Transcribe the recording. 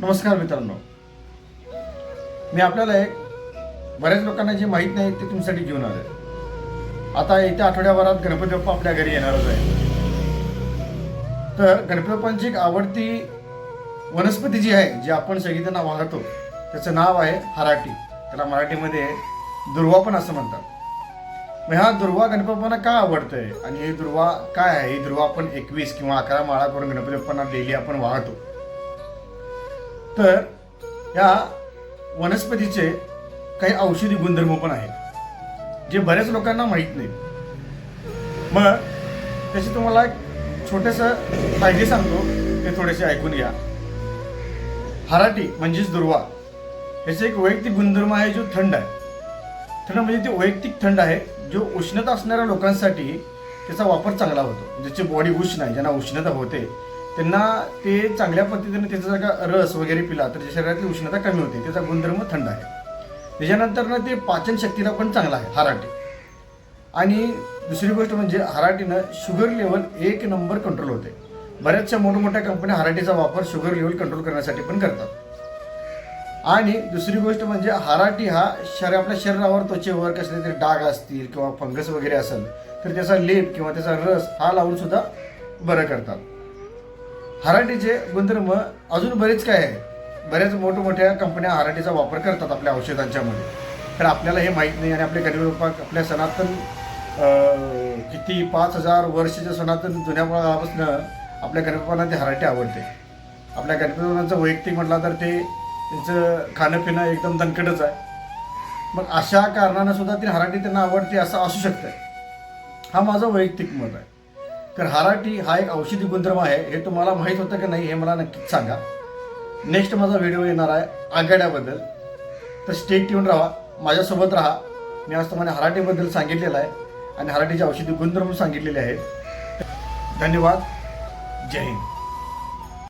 नमस्कार मित्रांनो, मी आपल्याला एक बऱ्याच लोकांना जे माहीत नाही ते तुमच्यासाठी घेऊन आलोय. आता येत्या आठवड्याभरात गणपती बाप्पा आपल्या घरी येणारच आहे. तर गणपती बाप्पांची एक आवडती वनस्पती जी आहे, जी आपण सगळीजण वाहतो, त्याचं नाव आहे हराटी. त्याला मराठीमध्ये दुर्वा पण असं म्हणतात. मग हा दुर्वा गणपती बाप्पांना का आवडतंय आणि हे दुर्वा काय आहे? ही दुर्वा आपण 21 किंवा 11 माळा करून गणपती बाप्पांना डेली आपण वाहतो. तर या वनस्पतीचे काही औषधी गुणधर्म पण आहेत जे बऱ्याच लोकांना माहीत नाही. मग त्याचे तुम्हाला एक छोटेसं फायदे सांगतो, ते थोडेसे ऐकून घ्या. हराटी म्हणजेच दुर्वा, ह्याचा एक वैयक्तिक गुणधर्म आहे जो थंड आहे. थंड म्हणजे ते वैयक्तिक थंड आहे, जो उष्णता असणाऱ्या लोकांसाठी त्याचा वापर चांगला होतो. ज्याची बॉडी उष्ण आहे, ज्यांना उष्णता होते, त्यांना ते चांगल्या पद्धतीने त्याचा जर का रस वगैरे पिला तर शरीरातली उष्णता कमी होते. त्याचा गुणधर्म थंड आहे. त्याच्यानंतर ना ते पाचन शक्तीला पण चांगला आहे हराटी. आणि दुसरी गोष्ट म्हणजे हराटीनं शुगर लेवल 1 नंबर कंट्रोल होते. बऱ्याचशा मोठमोठ्या कंपन्या हराटीचा वापर शुगर लेवल कंट्रोल करण्यासाठी पण करतात. आणि दुसरी गोष्ट म्हणजे हराटी हा आपल्या शरीरावर, त्वचेवर कसले तरी डाग असतील किंवा फंगस वगैरे असेल तर त्याचा लेप किंवा त्याचा रस हा लावून सुद्धा बरं करतात. हराटीचे गुणधर्म अजून बरेच काय आहे. बऱ्याच मोठमोठ्या कंपन्या हराटीचा वापर करतात आपल्या औषधांच्या मध्ये. तर आपल्याला हे माहीत नाही. आणि आपले गणपती बाप्पा आपल्या सनातन किती 5000 वर्षाच्या सनातन जुन्या काळापासून आपल्या गणपती बाप्पांना ते हराटी आवडते. आपल्या गणपती बाप्पांचं वैयक्तिक म्हटलं तर ते त्यांचं खाणं पिणं एकदम दणकटच आहे. मग अशा कारणानं सुद्धा ती हराटी त्यांना आवडते असं असू शकतं. हा माझं वैयक्तिक मत आहे. तर हराटी हा एक औषधी गुणधर्म आहे. हे तुम्हाला माहीत होतं की नाही हे मला नक्कीच सांगा. नेक्स्ट माझा व्हिडिओ येणार आहे आघाड्याबद्दल. तर स्टे ट्यून राहा, माझ्यासोबत राहा. मी आज तुम्हाला हराटीबद्दल सांगितलेलं आहे आणि हराटीचे औषधी गुणधर्म सांगितलेले आहेत. धन्यवाद. जय हिंद.